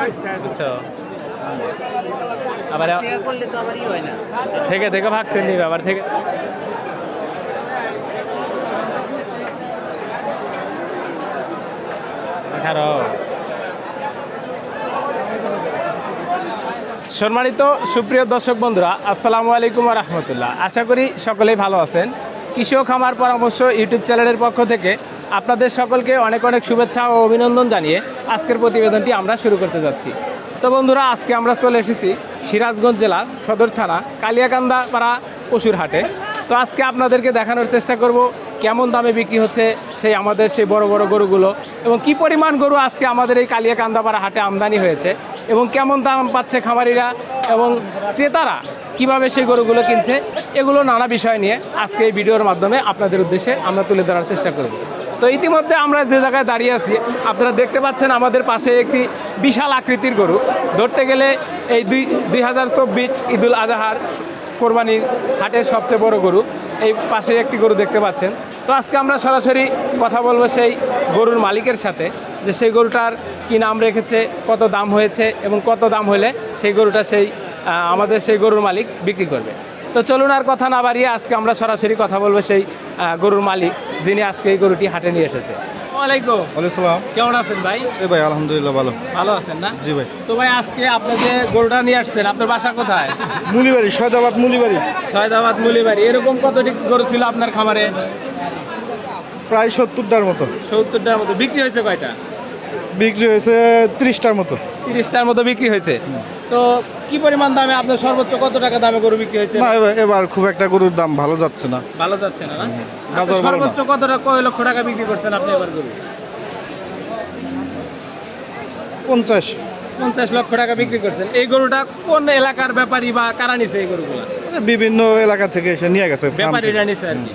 আচ্ছা, আবার করলে তো আবার হয় না। থেকে থেকে ভাগতে নিবে আবার থেকে। সম্মানিত সুপ্রিয় দর্শক বন্ধুরা, আসসালামু আলাইকুম ওয়া রাহমাতুল্লাহ। আশা করি সকলেই ভালো আছেন। কৃষক খামার পরামর্শ ইউটিউব চ্যানেলের পক্ষ থেকে আপনাদের সকলকে অনেক অনেক শুভেচ্ছা ও অভিনন্দন জানিয়ে আজকের প্রতিবেদনটি আমরা শুরু করতে যাচ্ছি। তো বন্ধুরা, আজকে আমরা চলে এসেছি সিরাজগঞ্জ জেলার সদর থানা কালিয়াকান্দা পাড়া পশুর হাটে। তো আজকে আপনাদেরকে দেখানোর চেষ্টা করব কেমন দামে বিক্রি হচ্ছে সেই বড় বড় গরুগুলো, এবং কি পরিমাণ গরু আজকে আমাদের এই কালিয়াকান্দা পাড়া হাটে আমদানি হয়েছে, এবং কেমন দাম পাচ্ছে খামারিরা এবং ক্রেতারা কিভাবে সেই গরুগুলো কিনছে, এগুলো নানা বিষয় নিয়ে আজকে এই ভিডিওর মাধ্যমে আপনাদের উদ্দেশ্যে আমরা তুলে ধরার চেষ্টা করব। তো ইতিমধ্যে আমরা যে জায়গায় দাঁড়িয়ে আছি, আপনারা দেখতে পাচ্ছেন আমাদের পাশে একটি বিশাল আকৃতির গরু। ধরতে গেলে এই 2024 ঈদুল আজহার কোরবানির হাটের সবচেয়ে বড় গরু, এই পাশে একটি গরু দেখতে পাচ্ছেন। তো আজকে আমরা সরাসরি কথা বলবো সেই গরুর মালিকের সাথে, যে সেই গরুটার কি নাম রেখেছে, কত দাম হয়েছে, এবং কত দাম হলে সেই গরুটা আমাদের সেই গরুর মালিক বিক্রি করবে। তো চলুন আর কথা না বাড়িয়ে আজকে আমরা সরাসরি কথা বলবো সেই গরুর মালিক, যিনি আজকে এই গরুটি হাটে নিয়ে এসেছে। ওয়ালাইকুম আসসালাম, কেমন আছেন ভাই? ভাই আলহামদুলিল্লাহ ভালো আছেন না? জি ভাই। তো ভাই, আজকে আপনি যে গরুটা নিয়ে আসছেন, আপনার বাসা কোথায়? মুলিবাড়ি, সয়দাবাদ মুলিবাড়ি। সয়দাবাদ মুলিবাড়ি। এরকম কতটি গরু ছিল আপনার খামারে? প্রায় 70টার মতো। 70টার মতো। বিক্রি হয়েছে কয়টা? বিক্রি হয়েছে 30টার মতো। 30টার মতো বিক্রি হয়েছে। তো কি পরিমাণ দামে, আপনার সর্বোচ্চ কত টাকা দামে গরু বিক্রি হয়েছে? না, এবার খুব একটা গরুর দাম ভালো যাচ্ছে না। ভালো যাচ্ছে না? বাজার ভালো না। সর্বোচ্চ কয় লক্ষ টাকা বিক্রি করছেন আপনি এবার গরু? 50 লক্ষ টাকা বিক্রি করছেন। এই গরুটা কোন এলাকার ব্যাপারী বা কারা নিছে এই গরুগুলো? বিভিন্ন এলাকা থেকে এসে নিয়ে গেছে, ব্যাপারীরা নিছে আর কি।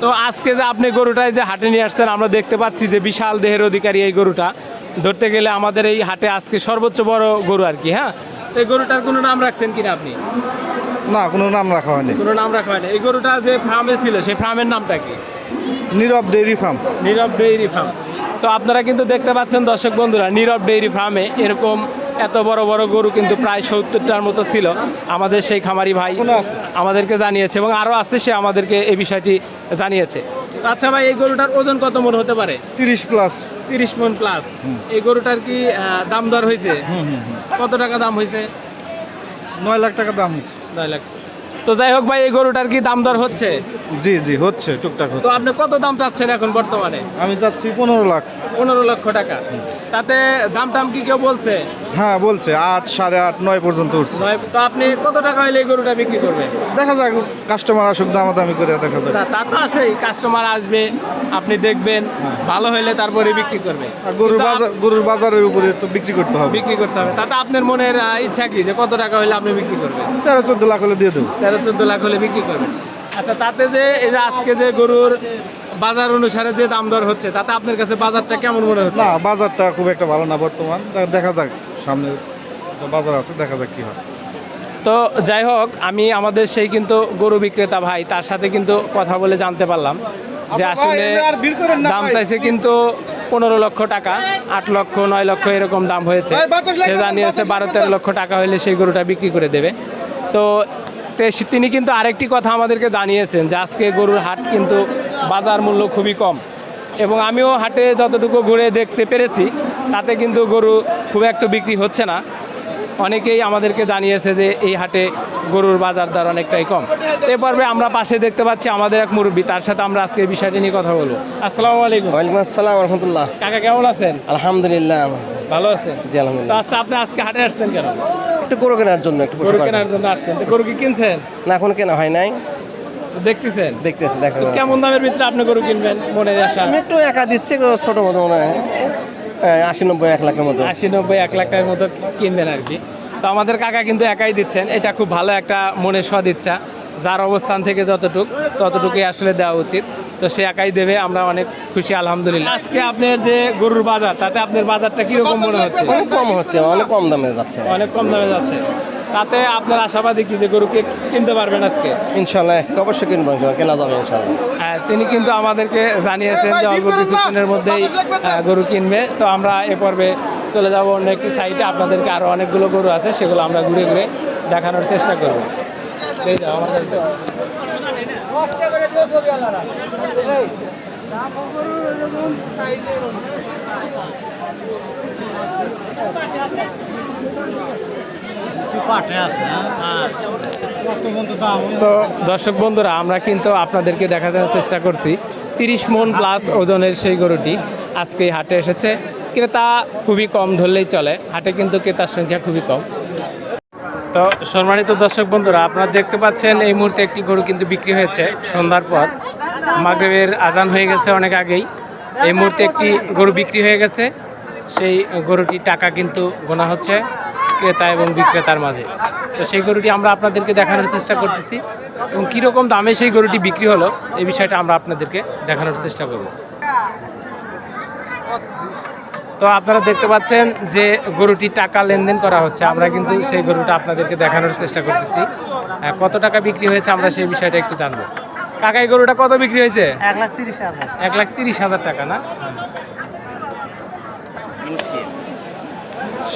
তো আজকে যে আপনি গরুটাই যে হাটে নিয়ে আসছেন, আমরা দেখতে পাচ্ছি যে বিশাল দেহের অধিকারী এই গরুটা। ধরতে গেলে আমাদের এই হাটে আজকে সর্বোচ্চ বড় গরু আর কি। হ্যাঁ, তো এই গরুটার কোনো নাম রাখছেন কিনা আপনি? না, কোনো নাম রাখা হয়নি। কোনো নাম রাখা হয়নি। এই গরুটা যে ফার্মে ছিল, সেই ফার্মের নামটা কি? নীরব ডেইরি ফার্ম। নীরব ডেইরি ফার্ম। তো আপনারা কিন্তু দেখতে পাচ্ছেন দর্শক বন্ধুরা, নীরব ডেইরি ফার্মে এরকম এত বড় বড় গরু কিন্তু প্রায় 70টার মতো ছিল। আমাদের সেই খামারি ভাই আমাদেরকে জানিয়েছে, এবং আরও আছে, সে আমাদেরকে এই বিষয়টি জানিয়েছে। আচ্ছা ভাই, এই গরুটার ওজন কত মন হতে পারে? 30 প্লাস। 30 মন প্লাস। এই গরুটার কি দাম দর হয়েছে? কত টাকা দাম হয়েছে? 9 লাখ টাকা দাম হয়েছে। 9 লাখ। তো যাই হোক ভাই, এই গরুটার কি দাম দর হচ্ছে? জি হচ্ছে, টুকটাক তো হচ্ছে। আপনি কত দাম চাচ্ছেন এখন বর্তমানে? আমি চাচ্ছি 15 লাখ। 15 লক্ষ টাকা। তাতে দাম কি কেউ বলছে? হ্যাঁ বলছে, 8, 8.5, 9 পর্যন্ত উঠছে। তো আপনি কত টাকা হলে এই গরুটা বিক্রি করবেন? দেখা যাক, কাস্টমার আসুক, দামাদামি করে দেখা যাক। না, তা তো আসেই, কাস্টমার আসবে, আপনি দেখবেন, ভালো হলে তারপরে বিক্রি করবে। আর গরুর বাজারের উপরে তো বিক্রি করতে হবে। তাতে আপনার মনের ইচ্ছা কি, যে কত টাকা হলে আপনি বিক্রি করবেন? 13-14 লাখ হলে দিয়ে দেবো। 13-14 লাখ হলে বিক্রি করবেন। আচ্ছা, তাতে যে এই যে আজকে যে গরুর বাজার অনুসারে যে দাম দর হচ্ছে, তাতে আপনার কাছে বাজারটা কেমন মনে হচ্ছে? না, বাজারটা খুব একটা ভালো না বর্তমান। দেখা যাক, সামনে বাজার আছে, দেখা যাক কি হয়। তো যাই হোক, আমি আমাদের সেই কিন্তু গরু বিক্রেতা ভাই, তার সাথে কিন্তু কথা বলে জানতে পারলাম যে আসলে দাম চাইছে কিন্তু 15 লক্ষ টাকা, 8 লক্ষ, 9 লক্ষ এরকম দাম হয়েছে। সে জানিয়েছে 12-13 লক্ষ টাকা হলে সেই গরুটা বিক্রি করে দেবে। তো তিনি কিন্তু আরেকটি কথা আমাদেরকে জানিয়েছেন, যে আজকে গরুর হাট কিন্তু বাজার মূল্য খুবই কম, এবং আমিও হাটে যতটুকু ঘুরে দেখতে পেরেছি, তাতে কিন্তু গরু খুব একটা বিক্রি হচ্ছে না। অনেকেই আমাদেরকে জানিয়েছে যে এই হাটে গরুর বাজার দর অনেকটাই কম। এ পর্বে আমরা পাশে দেখতে পাচ্ছি আমাদের এক মুরব্বী, তার সাথে আমরা আজকে এই বিষয়টি নিয়ে কথা বলবো। আসসালামু আলাইকুম। ওয়ালাইকুম আসসালাম রাহমাতুল্লাহ। কাকা কেমন আছেন? আলহামদুলিল্লাহ ভালো আছেন? জি আলহামদুলিল্লাহ। তো আচ্ছা, আপনি আজকে হাটে আসছেন কেন? একটু গরু কেনার জন্য, একটু গরু কেনার জন্য আসছেন। তো গরু কি কিনছেন? না, এখন কেনা হয় নাই, তো দেখতেছেন? দেখতেছি। দেখা তো কেমন দামের ভিতরে আপনি গরু কিনবেন মনে আশা? আমি একটু একা দিচ্ছে, ছোট মতো মনে হয় 80-90-1 লাখের মতো। 80-90-1 লাখ টাকার মতো কিনবেন আর কি। তো আমাদের কাকা কিন্তু একাই দিচ্ছেন, এটা খুব ভালো একটা মনের সদিচ্ছা। যার অবস্থান থেকে ততটুকুই আসলে দেওয়া উচিত। তো সে একাই দেবে, আমরা অনেক খুশি আলহামদুলিল্লাহ। আজকে আপনার যে গরুর বাজার, তাতে আপনার বাজারটা কিরকম মনে হচ্ছে? অনেক কম হচ্ছে, অনেক কম দামে যাচ্ছে। অনেক কম দামে যাচ্ছে। তাতে আপনার আশাবাদী কি যে গরুকে কিনতে পারবেন আজকে? ইনশাল্লাহ আজকে অবশ্যই কিনবো, ইনশাল্লাহ কেনা যাবে ইনশাল্লাহ। হ্যাঁ, তিনি কিন্তু আমাদেরকে জানিয়েছেন যে অল্প কিছুদিনের মধ্যেই গরু কিনবে। তো আমরা এ পর্বে চলে যাব অন্য একটি সাইটে, আপনাদেরকে আরও অনেকগুলো গরু আছে সেগুলো আমরা ঘুরে ঘুরে দেখানোর চেষ্টা করব। এই যাও আমাদের তো তো দর্শক বন্ধুরা, আমরা কিন্তু আপনাদেরকে দেখানোর চেষ্টা করছি 30 মণ প্লাস ওজনের সেই গরুটি আজকে এই হাটে এসেছে। ক্রেতা খুবই কম ধরলেই চলে, হাটে কিন্তু ক্রেতার সংখ্যা খুবই কম। তো সম্মানিত দর্শক বন্ধুরা, আপনারা দেখতে পাচ্ছেন এই মুহূর্তে একটি গরু কিন্তু বিক্রি হয়েছে সন্ধ্যার পর। মাগরিবের আজান হয়ে গেছে অনেক আগেই। এই মুহূর্তে একটি গরু বিক্রি হয়ে গেছে, সেই গরুটির টাকা কিন্তু গোনা হচ্ছে ক্রেতা এবং বিক্রেতার মাঝে। তো সেই গরুটি আমরা আপনাদেরকে দেখানোর চেষ্টা করতেছি এবং কীরকম দামে সেই গরুটি বিক্রি হলো এই বিষয়টা আমরা আপনাদেরকে দেখানোর চেষ্টা করব। তো আপনারা দেখতে পাচ্ছেন যে গরুটি টাকা লেনদেন করা হচ্ছে, আমরা কিন্তু সেই গরুটা আপনাদেরকে দেখানোর চেষ্টা করতেছি। কত টাকা বিক্রি হয়েছে আমরা সেই বিষয়টা একটু জানবো। কাকা, এই গরুটা কত বিক্রি হয়েছে? 1,30,000। 1,30,000 টাকা না?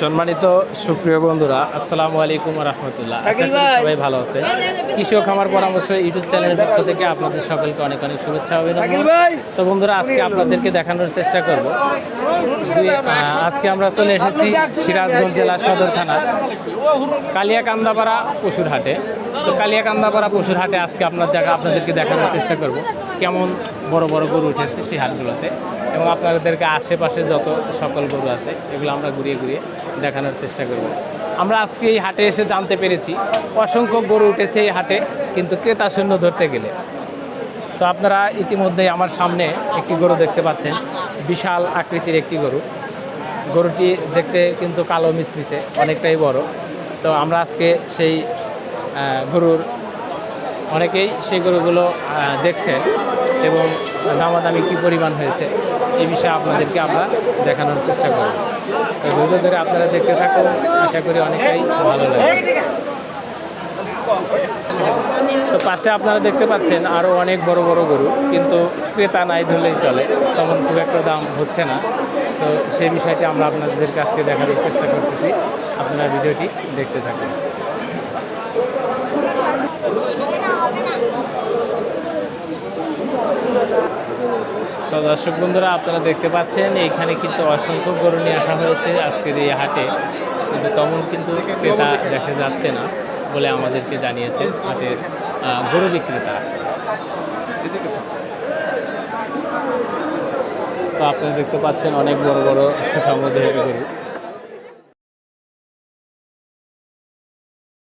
সম্মানিত সুপ্রিয় বন্ধুরা, আসসালামু আলাইকুম রহমতুল্লাহ। আশা করি সবাই ভালো আছে। কৃষক খামার পরামর্শ ইউটিউব চ্যানেলের পক্ষ থেকে আপনাদের সকলকে অনেক অনেক শুভেচ্ছা অভিনন্দন। তো বন্ধুরা, আজকে আপনাদেরকে দেখানোর চেষ্টা করব। আজকে আমরা চলে এসেছি সিরাজগঞ্জ জেলা সদর থানা কালিয়াকান্দাপাড়া পশুর হাটে। তো কালিয়াকান্দাপাড়া পশুর হাটে আজকে আপনাদেরকে দেখানোর চেষ্টা করব কেমন বড় বড় গরু উঠেছে সেই হাটগুলোতে, এবং আপনাদেরকে আশেপাশে যত সকল গরু আছে এগুলো আমরা ঘুরিয়ে ঘুরিয়ে দেখানোর চেষ্টা করব। আমরা আজকে এই হাটে এসে জানতে পেরেছি অসংখ্য গরু উঠেছে এই হাটে, কিন্তু ক্রেতা শূন্য ধরতে গেলে। তো আপনারা ইতিমধ্যেই আমার সামনে একটি গরু দেখতে পাচ্ছেন, বিশাল আকৃতির একটি গরু। গরুটি দেখতে কিন্তু কালো মিসমিসে, অনেকটাই বড়। তো আমরা আজকে সেই গরুর অনেকেই সেই গরুগুলো দেখছেন এবং দামাদামি কী পরিমাণ হয়েছে এই বিষয়ে আপনাদেরকে আমরা দেখানোর চেষ্টা করব। তো ধৈর্য ধরে আপনারা দেখতে থাকুন, আশা করি অনেকটাই ভালো লাগবে। তো পাশে আপনারা দেখতে পাচ্ছেন আরও অনেক বড় বড় গরু, কিন্তু ক্রেতা নাই ধরলেই চলে, তেমন খুব একটা দাম হচ্ছে না। তো সেই বিষয়টি আমরা আপনাদের কাছে দেখানোর চেষ্টা করতেছি, আপনারা ভিডিওটি দেখতে থাকুন। তো দর্শক বন্ধুরা, আপনারা দেখতে পাচ্ছেন এইখানে কিন্তু অসংখ্য গরু নিয়ে আসা হয়েছে আজকের এই হাটে, কিন্তু তেমন কিন্তু ক্রেতা দেখা যাচ্ছে না বলে আমাদেরকে জানিয়েছে হাটের গরু বিক্রেতা। তো আপনারা দেখতে পাচ্ছেন অনেক বড় বড় সুঠাম দেহের গরু।